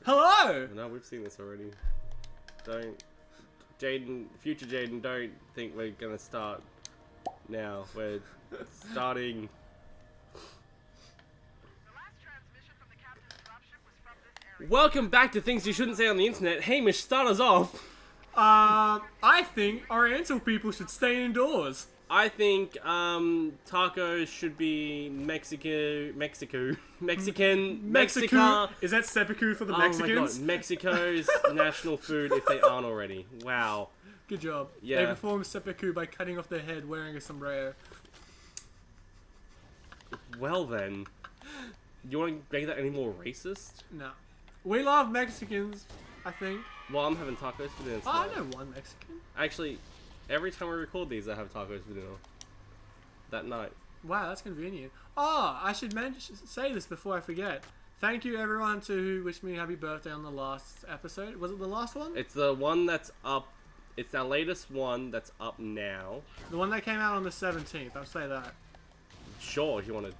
Hello! No, we've seen this already. Future Jaiden, don't think we're gonna start now. We're starting. Welcome back to Things You Shouldn't Say on the Internet. Hamish, start us off. I think Oriental people should stay indoors. I think tacos should be Mexican. Is that seppuku for the Mexicans? Oh my god, Mexico's national food if they aren't already. Wow. Good job. Yeah. They perform seppuku by cutting off their head wearing a sombrero. Well then, you want to make that any more racist? No. We love Mexicans, I think. Well, I'm having tacos for dinner. Oh, I know one Mexican. Actually, every time we record these, I have tacos for dinner. That night. Wow, that's convenient. Oh, I should say this before I forget. Thank you everyone who wished me happy birthday on the last episode. Was it the last one? It's the one that's up. It's our latest one that's up now. The one that came out on the 17th. I'll say that. Sure, if you want to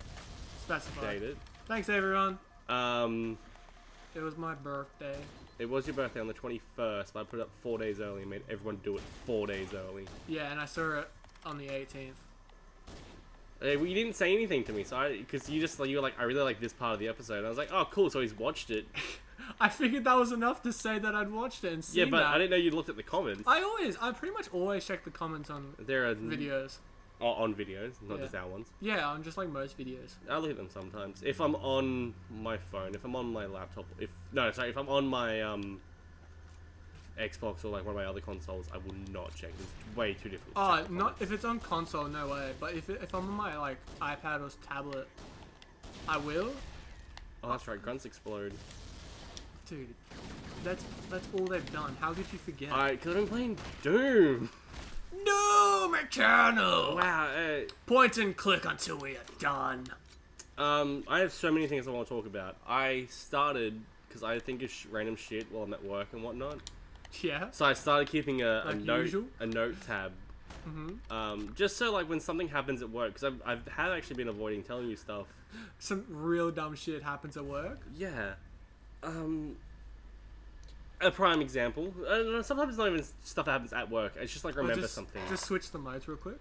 specify. date it. Thanks everyone. It was my birthday. It was your birthday on the 21st, but I put it up 4 days early and made everyone do it 4 days early. Yeah, and I saw it on the 18th. Well, you didn't say anything to me, so because you were like, I really like this part of the episode. And I was like, oh, cool. So he's watched it. I figured that was enough to say that I'd watched it and seen Yeah, but that. I didn't know you'd looked at the comments. I pretty much always check the comments on videos. On videos, not just our ones. Yeah, on just like most videos. I look at them sometimes. If I'm on my phone, if I'm on my laptop, if I'm on my Xbox or like one of my other consoles, I will not check. It's way too difficult. Oh, not if it's on console, no way. But if I'm on my like iPad or tablet, I will. Oh, that's right. Grunts explode. Dude, that's all they've done. How did you forget? Because I've been playing Doom. No, Eternal! Wow. Point and click until we are done. I have so many things I want to talk about. I started, because I think of random shit while I'm at work and whatnot. Yeah. So I started keeping a usual? note tab. Just so like when something happens at work, because I've actually been avoiding telling you stuff. Some real dumb shit happens at work? Yeah. A prime example. Sometimes it's not even stuff that happens at work. It's just like remember something. Just switch the modes real quick.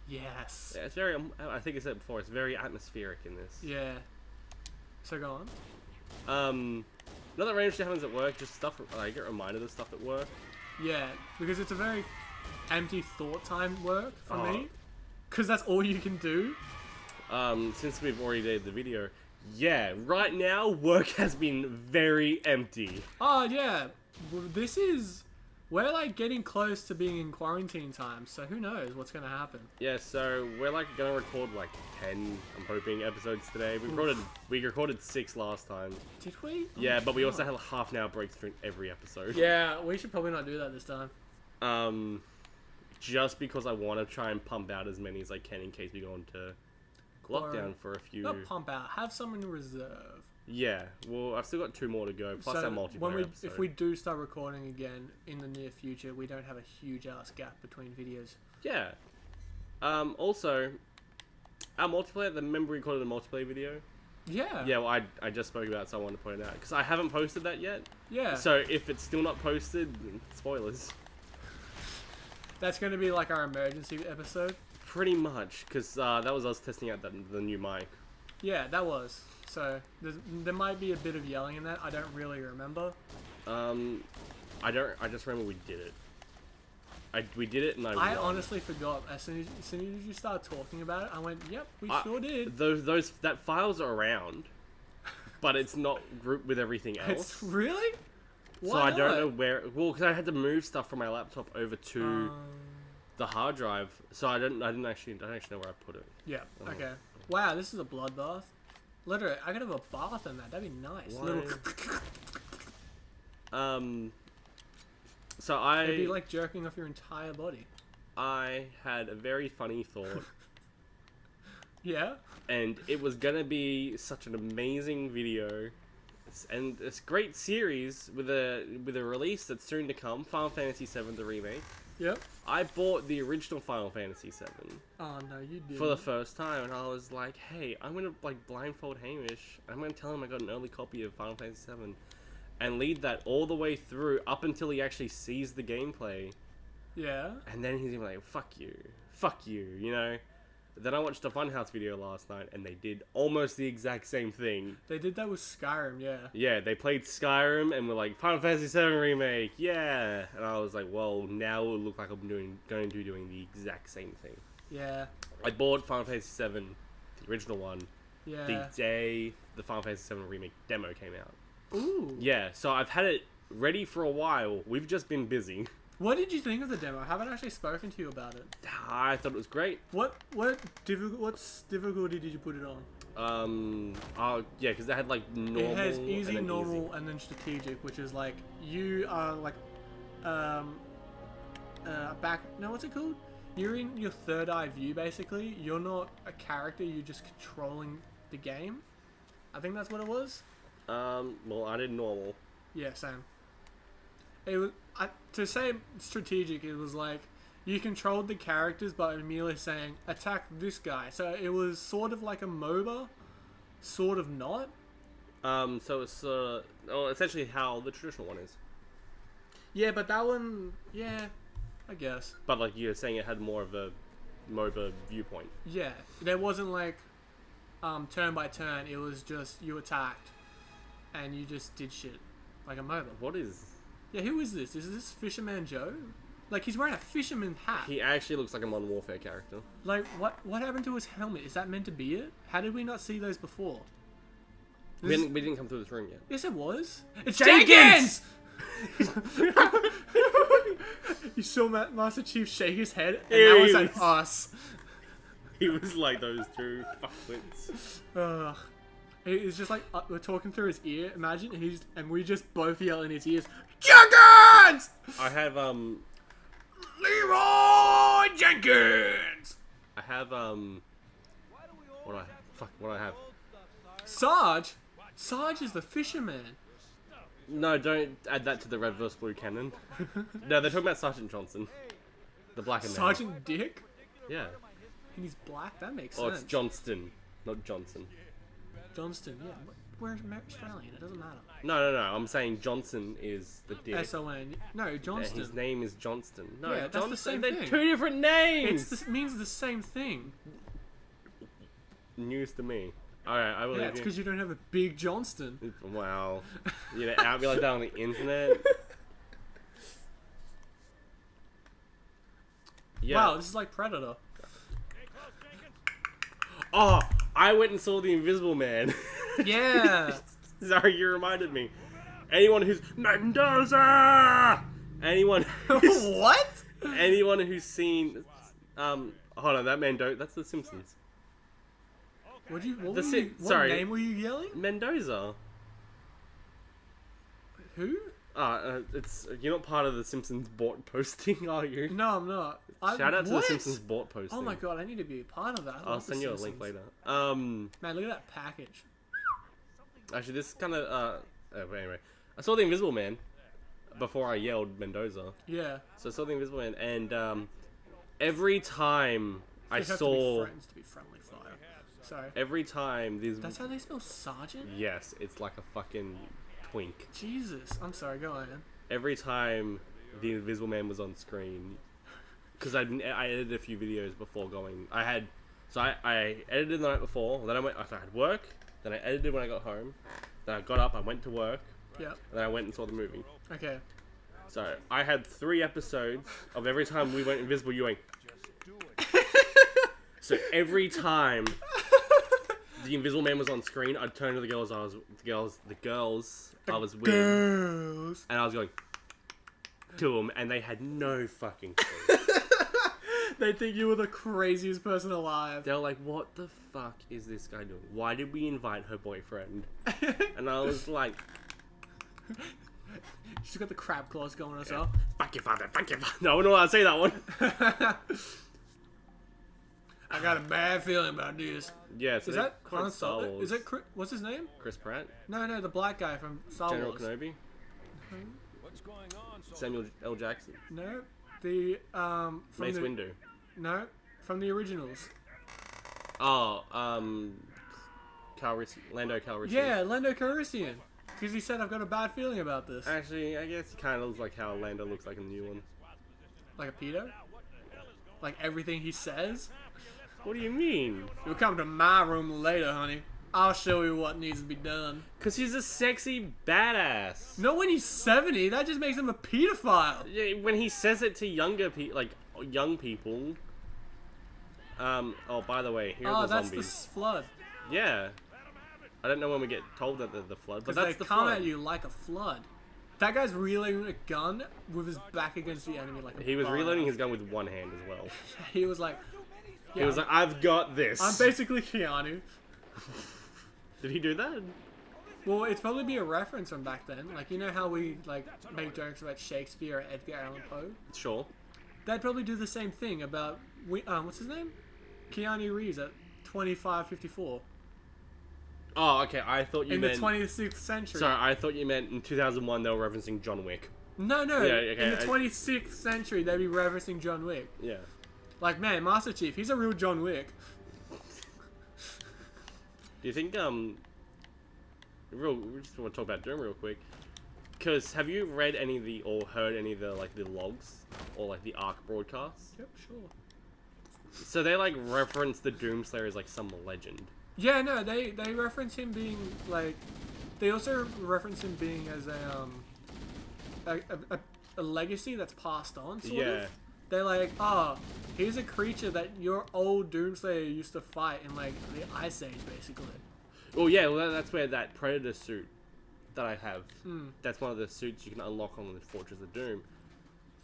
Yes. Yeah, it's very. I think I said it before. It's very atmospheric in this. Yeah. So go on. Not that random shit happens at work. Just stuff. I get reminded of stuff at work. Yeah, because it's a very empty thought time work for me. Because that's all you can do. Since we've already did the video. Yeah, right now, work has been very empty. Oh, yeah. Well, we're like getting close to being in quarantine time, so who knows what's going to happen. Yeah, so we're like going to record like 10, I'm hoping, episodes today. We recorded 6 last time. Did we? Yeah, but we also had a half an hour breaks between every episode. Yeah, we should probably not do that this time. Just because I want to try and pump out as many as I can in case we go into lockdown for a few. Not pump out. Have some in reserve. Yeah. Well, I've still got 2 more to go. Plus our multiplayer episode. If we do start recording again in the near future, we don't have a huge ass gap between videos. Yeah. Also, our multiplayer. Remember we recorded a multiplayer video. Yeah. Yeah. Well, I just spoke about it, so I wanted to point it out because I haven't posted that yet. Yeah. So if it's still not posted, spoilers. That's going to be like our emergency episode. Pretty much, because that was us testing out the new mic. Yeah, that was. So there might be a bit of yelling in that. I don't really remember. I just remember we did it. We did it, and I honestly forgot. As soon as you started talking about it, I went, "Yep, we sure did." That files are around, but it's not grouped with everything else. It's really. Why so I not? don't know where. Well, because I had to move stuff from my laptop over to the hard drive, so I don't actually know where I put it. Yeah. Okay. Wow, this is a bloodbath. Literally, I could have a bath in that. That'd be nice. So it'd be like jerking off your entire body. I had a very funny thought. Yeah. And it was gonna be such an amazing video. And it's a great series with a release that's soon to come, Final Fantasy VII the remake. Yep. I bought the original Final Fantasy VII. Oh no, you did. For the first time, and I was like, "Hey, I'm gonna like blindfold Hamish. I'm gonna tell him I got an early copy of Final Fantasy VII." and lead that all the way through up until he actually sees the gameplay. Yeah. And then he's gonna be like, fuck you, you know? Then I watched a Funhaus video last night, and they did almost the exact same thing. They did that with Skyrim, yeah. Yeah, they played Skyrim, and were like, Final Fantasy VII Remake, yeah! And I was like, well, now it will look like I'm going to be doing the exact same thing. Yeah. I bought Final Fantasy VII, the original one, Yeah. the day the Final Fantasy VII Remake demo came out. Ooh. Yeah, so I've had it ready for a while. We've just been busy. What did you think of the demo? I haven't actually spoken to you about it. I thought it was great. What's difficulty did you put it on? Yeah, because they had like normal. It has easy, and then normal, easy. and then strategic, which is like you are like, back. No, what's it called? You're in your third eye view basically. You're not a character. You're just controlling the game. I think that's what it was. Well, I did normal. Yeah, same. It was to say strategic. It was like you controlled the characters by merely saying attack this guy. So it was sort of like a MOBA, sort of not. So it's well, essentially how the traditional one is. Yeah, but that one, yeah, I guess. But like you're saying, it had more of a MOBA viewpoint. Yeah, there wasn't like turn by turn. It was just you attacked, and you just did shit like a MOBA. What is? Yeah, who is this? Is this Fisherman Joe? Like he's wearing a fisherman hat. He actually looks like a Modern Warfare character. Like what happened to his helmet? Is that meant to be it? How did we not see those before? We didn't come through this room yet. Yes, it was. It's Jenkins! You saw Master Chief shake his head, and Yeah, that was he like was- us. He was like those two fuckwits. It's just like we're talking through his ear. Imagine and we just both yell in his ears, Jenkins! I have Leroy Jenkins! I have what do I have? Sarge is the fisherman. No, don't add that to the red vs blue canon. No, they're talking about Sergeant Johnson, the black man. Sergeant Dick? Yeah. And he's black? That makes Oh, sense. it's Johnston, not Johnson. Johnston, yeah. We're Australian, it doesn't matter. No. I'm saying Johnson is the dick. S-O-N. No, Johnston. His name is Johnston. No, Yeah, that's Johnston. the same They're thing. two different names. Means the same thing. News to me. Alright, I believe Yeah, it's you. because you don't have a big Johnston. Wow. You know, out me like that on the internet. Yeah. Wow, this is like Predator. Oh, I went and saw The Invisible Man. Yeah. Sorry, you reminded me. Anyone who's Mendoza. Anyone What? who's seen hold on, that Mendoza. That's The Simpsons. What Sorry. name were you yelling? Mendoza. Who? It's you're not part of the Simpsons bot posting, are you? No, I'm not. Shout out to the What? Simpsons bot posting. Oh my god, I need to be a part of that. I I'll love The send you a link Simpsons. later. Man, look at that package. Actually, this kind of but anyway, I saw The Invisible Man before I yelled Mendoza. Yeah. So I saw The Invisible Man, and every time I You have saw, to be friends to be friendly fire. Sorry. every time these, That's how they spell sergeant? yes, it's like a fucking twink. Jesus. I'm sorry, go on. Every time The Invisible Man was on screen, because I edited a few videos before going. I edited the night before. Then I had work. Then I edited when I got home. Then I got up. I went to work. Yeah. And then I went and saw the movie. Okay. So I had 3 episodes of every time we went invisible, you went. So every time the Invisible Man was on screen, I'd turn to the girls I was with, Girls. and I was going to them, and they had no fucking clue. They think you were the craziest person alive. They were like, "What the fuck is this guy doing? Why did we invite her boyfriend?" And I was like, She's got the crab claws going herself. "Fuck your father, fuck your father." No, I wouldn't want to say that one. I got a bad feeling about this. Yeah, so Is they that quote Han Star Solo? Wars. Is it what's his name? Chris Pratt? No, the black guy from Star General Wars. Kenobi? Samuel L. Jackson? No, the from Mace the Windu? no from the originals. Oh, Lando Calrissian. Yeah, Lando Calrissian. Because he said I've got a bad feeling about this. Actually, I guess he kind of looks like how Lando looks like in the new one. Like a pedo? Like everything he says? What do you mean? You'll come to my room later, honey. I'll show you what needs to be done. Cause he's a sexy badass. Not when he's 70. That just makes him a pedophile. Yeah, when he says it to younger people, like young people. Oh, by the way, here are the that's zombies. the flood. Yeah. I don't know when we get told that they're the flood, but Because that's they the come flood. at you like a flood. That guy's reloading a gun with his back against the enemy like a He was badass. reloading his gun with one hand as well. He was like... He was like, I've got this. I'm basically Keanu. Did he do that? Well, it'd probably be a reference from back then. Like, you know how we, like, make jokes about Shakespeare or Edgar Allan Poe? Sure. They'd probably do the same thing about... what's his name? Keanu Reeves at 2554. Oh, okay. I thought you In meant... the 26th century. Sorry, I thought you meant in 2001 they were referencing John Wick. No. Yeah, okay, In the 26th century, they'd be referencing John Wick. Yeah. Like, man, Master Chief, he's a real John Wick. Do you think, we just want to talk about Doom real quick. Because have you read any of the, or heard any of the, like, the logs? Or, like, the ARC broadcasts? Yep, sure. So they, like, reference the Doomslayer as, like, some legend. Yeah, no, they reference him being, like... They also reference him being as a legacy that's passed on, sort of. They're like, oh, here's a creature that your old Doomslayer used to fight in, like, the Ice Age, basically. Well, yeah, well, that's where that Predator suit that I have, that's one of the suits you can unlock on the Fortress of Doom.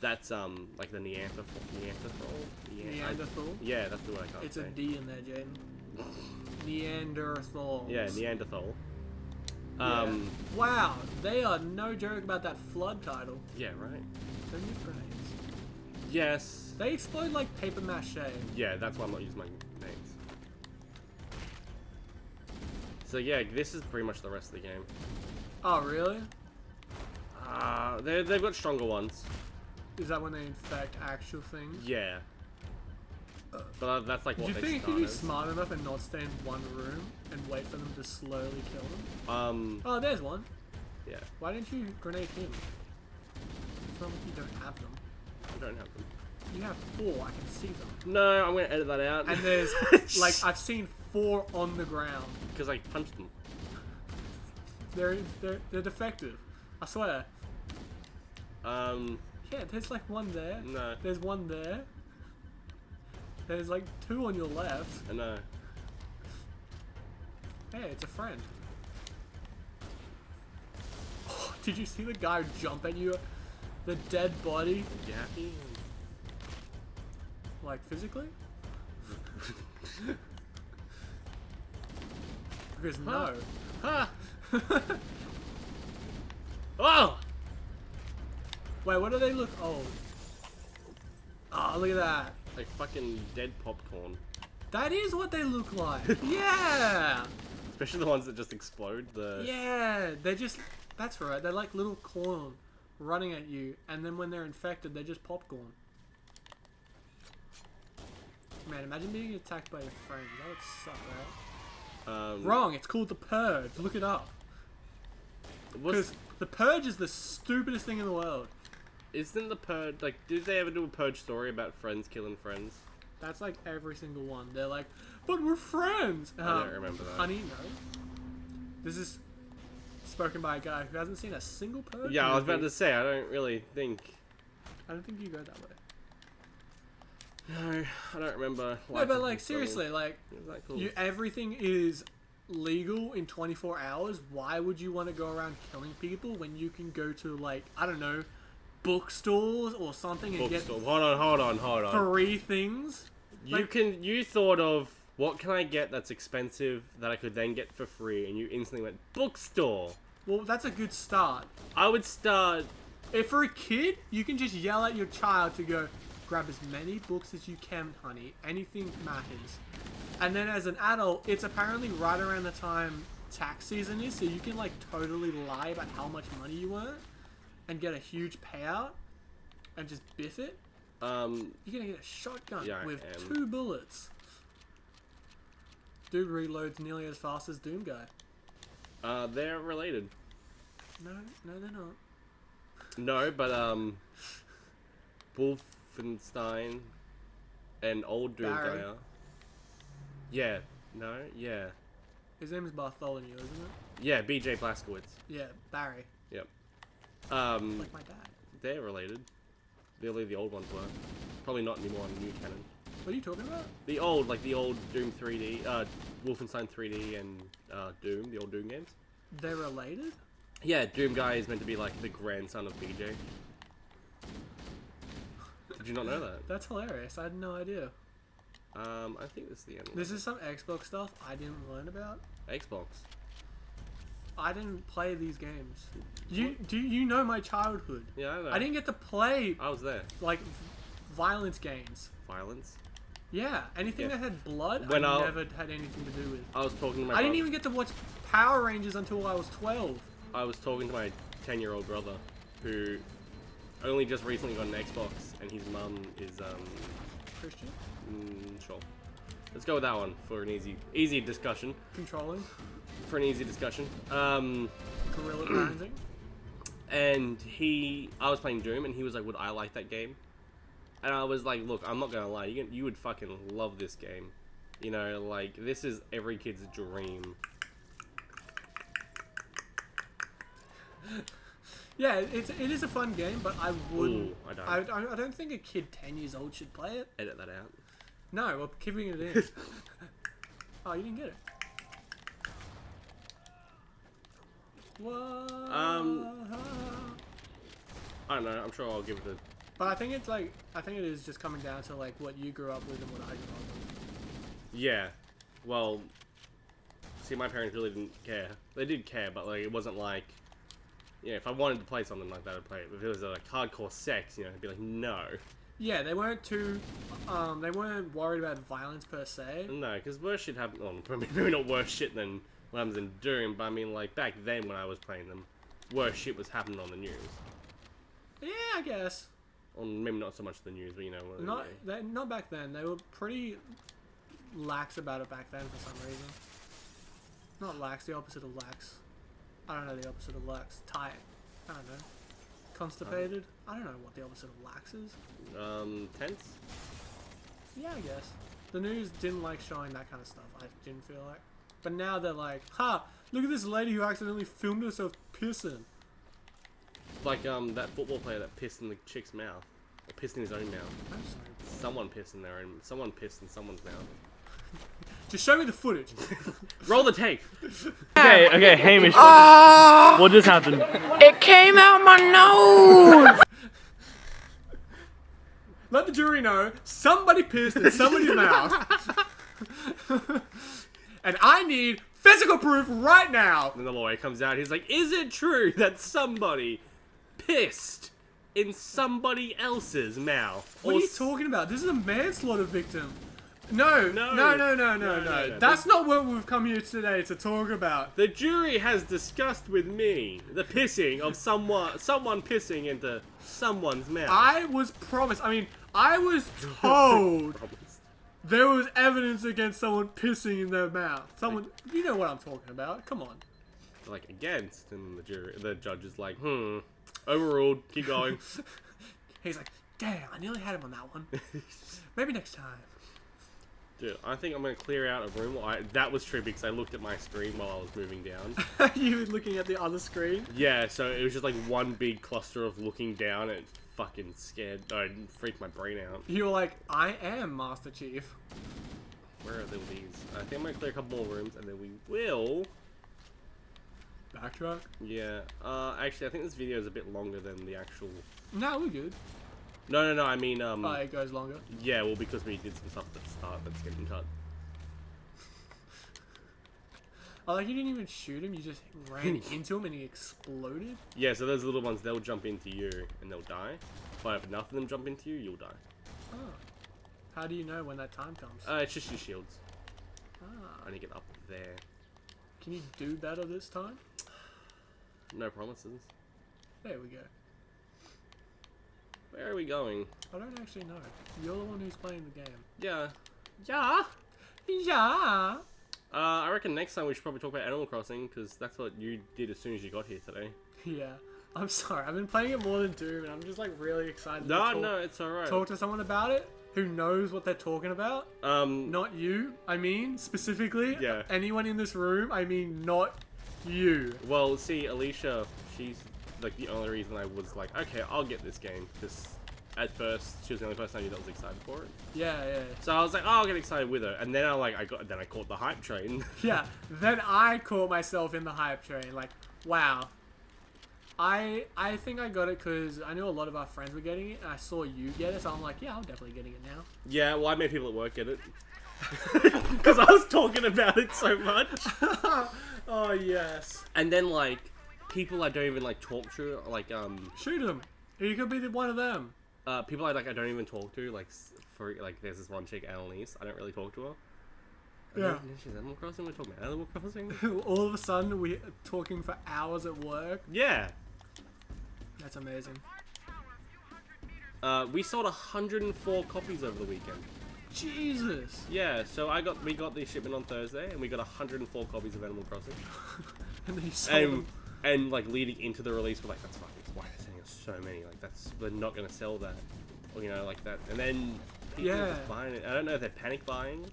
That's, like, the Neanderthal? Neanderthal? Yeah, that's the word I can't It's say. a D in there, Jaden. Neanderthal. Yeah, Neanderthal. Yeah. Wow, they are no joke about that flood title. Yeah, right. They're new grenades. Yes. They explode like paper mache. Yeah, that's why I'm not using my names. So yeah, this is pretty much the rest of the game. Oh, really? They've got stronger ones. Is that when they infect actual things? Yeah. But that's like Do what you they think start you'd be as. smart enough and not stay in one room and wait for them to slowly kill them? Oh, there's one. Yeah. Why didn't you grenade him? It's not like you don't have them. I don't have them. You have 4, I can see them. No, I'm gonna edit that out. And there's, like, I've seen 4 on the ground. Because I punched them. They're defective. I swear. Yeah, there's like one there. No. There's one there. There's like 2 on your left. I know. Hey, it's a friend. Oh, did you see the guy jump at you? The dead body? Yeah. Like, physically? Because no. Ha! Oh! Wait, what do they look? Oh. Oh, look at that. Like fucking dead popcorn. That is what they look like. Yeah! Especially the ones that just explode. Yeah, they're just... That's right. They're like little corn running at you, and then when they're infected, they're just popcorn. Man, imagine being attacked by your friend. That would suck, right? Wrong. It's called The Purge. Look it up. Because The Purge is the stupidest thing in the world. Isn't The Purge... Like, did they ever do a Purge story about friends killing friends? That's like every single one. They're like, but we're friends. I don't remember that. Honey, no. This is spoken by a guy who hasn't seen a single Purge Yeah, I was movie. about to say, I don't really think... I don't think you go that way. No, I don't remember. No, but like, seriously, like, Is that cool? everything is legal in 24 hours. Why would you want to go around killing people when you can go to, like, I don't know, bookstores or something and get Hold on. free things? You thought of, what can I get that's expensive that I could then get for free, and you instantly went, bookstore. Well, that's a good start. I would start... If for a kid, you can just yell at your child to go, grab as many books as you can, honey. Anything matters. And then as an adult, it's apparently right around the time tax season is, so you can like totally lie about how much money you earn and get a huge payout and just biff it. You're gonna get a shotgun with 2 bullets. Dude reloads nearly as fast as Doom Guy. They're related. No, they're not. No, but Wolfenstein and old Doom Barry. guy. Yeah. No. Yeah. His name is Bartholomew, isn't it? Yeah. B.J. Blazkowicz. Yeah, Barry. Yep. Like my dad. They're related. The old ones were. Probably not anymore in new canon. What are you talking about? The old Doom 3D, Wolfenstein 3D and Doom, the old Doom games. They're related? Yeah, Doom guy is meant to be like the grandson of BJ. Did you not know that? That's hilarious. I had no idea. I think this is the end. This is some Xbox stuff I didn't learn about. Xbox. I didn't play these games. You know my childhood? Yeah, I know. I didn't get to play I was there. like violence games. Violence. Yeah, anything Yeah. that had blood, When I I- never had anything to do with. I was talking to my. I didn't even get to watch Power Rangers until I was 12. I was talking to my 10-year-old brother, who only just recently got an Xbox, and his mum is Christian? sure. Let's go with that one for an easy discussion. Controlling? For an easy discussion. Gorilla parenting? And I was playing Doom, and he was like, "Would I like that game?" And I was like, "Look, I'm not gonna lie. You would fucking love this game. You know, like this is every kid's dream." Yeah, it is a fun game, but I wouldn't. Ooh, I don't. I don't think a kid 10 years old should play it. Edit that out. No, we're keeping it in. Oh, you didn't get it. What? I don't know. I'm sure I'll give it a. But I think it is just coming down to like what you grew up with and what I grew up with. Yeah. Well, see, my parents really didn't care. They did care, but like it wasn't like, yeah, if I wanted to play something like that, I'd play it. If it was like hardcore sex, you know, I'd be like, no. Yeah, they weren't too, they weren't worried about violence per se. No, because worse shit happened. Well, maybe not worse shit than what happens in Doom, but I mean, like back then when I was playing them, worse shit was happening on the news. Yeah, I guess. Or maybe not so much the news, but you know. Not back then. They were pretty lax about it back then for some reason. Not lax, the opposite of lax. I don't know the opposite of lax. Tight. I don't know. Constipated? I don't know what the opposite of lax is. Tense? Yeah, I guess. The news didn't like showing that kind of stuff, I didn't feel like. But now they're like, ha! Look at this lady who accidentally filmed herself pissing. Like, that football player that pissed in the chick's mouth. Or pissed in his own mouth. I'm sorry. Someone pissed in their own... Someone pissed in someone's mouth. Just show me the footage. Roll the tape! Okay, Hamish. What just happened? It came out my nose! Let the jury know somebody pissed in somebody's mouth. And I need physical proof right now. And the lawyer comes out, he's like, is it true that somebody pissed in somebody else's mouth? What are you talking about? This is a manslaughter victim. No. No. That's not what we've come here today to talk about. The jury has discussed with me the pissing of someone pissing into someone's mouth. I was promised. I mean, I was told there was evidence against someone pissing in their mouth. Someone, you know what I'm talking about. Come on. Like, against, and the judge is like, overruled, keep going. He's like, damn, I nearly had him on that one. Maybe next time. Dude, I think I'm gonna clear out a room. That was trippy because I looked at my screen while I was moving down. You were looking at the other screen? Yeah, so it was just like one big cluster of looking down, and it fucking scared, it freaked my brain out. You were like, I am Master Chief. Where are these? I think I'm gonna clear a couple more rooms, and then we will... Backtrack? Yeah, actually I think this video is a bit longer than the actual... No, we're good. No, I mean, Oh, it goes longer. yeah, well, because we did some stuff at the start that's getting cut. Oh, like you didn't even shoot him, you just ran into him and he exploded? Yeah, so those little ones, they'll jump into you, and they'll die. But if enough of them jump into you, you'll die. Oh. How do you know when that time comes? It's just your shields. Ah. I need to get up there. Can you do better this time? No promises. There we go. Where are we going? I don't actually know. You're the one who's playing the game. Yeah. Yeah. I reckon next time we should probably talk about Animal Crossing, because that's what you did as soon as you got here today. Yeah. I'm sorry. I've been playing it more than Doom, and I'm just like really excited. No, it's alright. Talk to someone about it who knows what they're talking about. Not you. I mean, specifically. Yeah. Anyone in this room. I mean, not you. Well, see, Alicia, she's like the only reason I was like, okay, I'll get this game, because at first she was the only person I knew that was excited for it. Yeah. So I was like, oh, I'll get excited with her, and then I caught the hype train. Yeah. Then I caught myself in the hype train. Like, wow. I think I got it because I knew a lot of our friends were getting it, and I saw you get it, so I'm like, yeah, I'm definitely getting it now. Yeah, well, I made people at work get it. Because I was talking about it so much. Oh, yes. And then, like, people I don't even, like, talk to, like, Shoot him. You could be one of them. people I don't even talk to, like, there's this one chick, Annalise, I don't really talk to her. And Yeah. then she's Animal Crossing, we're talking about Animal Crossing? All of a sudden, we're talking for hours at work. Yeah. That's amazing. We sold 104 copies over the weekend. Jesus. Yeah, so we got the shipment on Thursday, and we got 104 copies of Animal Crossing. And then you sold them. And like leading into the release, we're like, that's fucking why they're selling us so many. Like we're not gonna sell that, or, you know, like that. And then people are just buying it. I don't know if they're panic buying.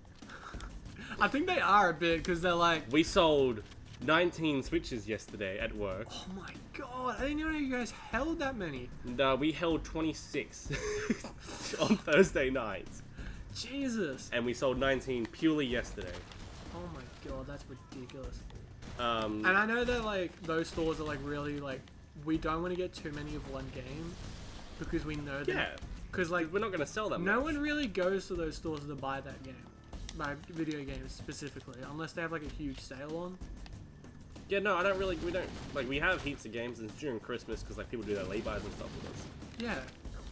I think they are a bit because they're like, We sold 19 Switches yesterday at work. oh my god, I didn't know you guys held that many. And, we held 26 on Thursday night, Jesus. and we sold 19 purely yesterday. Oh my god, that's ridiculous. And And I know that like those stores are like really like, we don't want to get too many of one game because we know that. yeah, Because like we're not gonna sell that much. no one really goes to those stores to buy that game. Buy video games specifically, unless they have like a huge sale on. Yeah, no, we have heaps of games, and it's during Christmas because like people do their lay-bys and stuff with us. Yeah.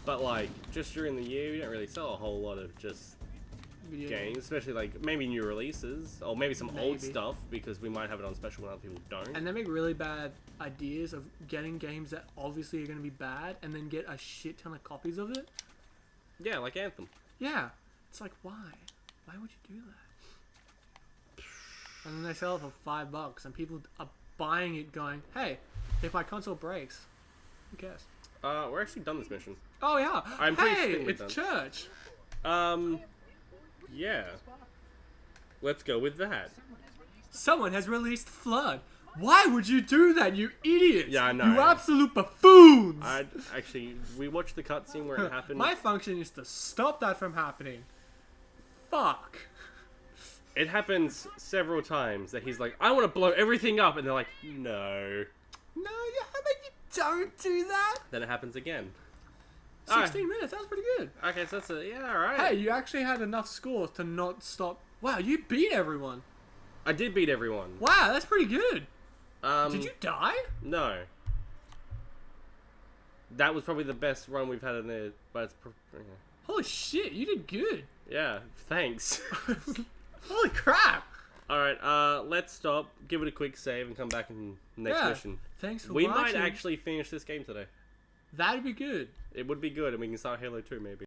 But like just during the year, we don't really sell a whole lot of just Video games, especially like maybe new releases or maybe some old Maybe. stuff because we might have it on special when other people don't. And they make really bad ideas of getting games that obviously are going to be bad and then get a shit ton of copies of it. Yeah, like Anthem. Yeah. It's like, why? Why would you do that? And then they sell it for $5 and people are buying it going, hey, if my console breaks, who cares? We're actually done this mission. Oh yeah. I'm pretty hey, sure we're it's done. church. Yeah. Let's go with that. Someone has released Flood. Why would you do that, you idiots? Yeah, I know. You absolute buffoons. We watched the cutscene where it happened. My function is to stop that from happening. Fuck. It happens several times that he's like, I want to blow everything up, and they're like, no. No, you don't do that. Then it happens again. 16 minutes, that was pretty good. Okay, so that's alright. Hey, you actually had enough scores to not stop. Wow, you beat everyone. I did beat everyone. Wow, that's pretty good. Did you die? No. That was probably the best run we've had in there, but it's... yeah. Holy shit, you did good. Yeah, thanks. Holy crap. Alright, let's stop, give it a quick save, and come back in the next Yeah. mission. Thanks for We watching. might actually finish this game today. That'd be good. It would be good, and we can start Halo 2 maybe.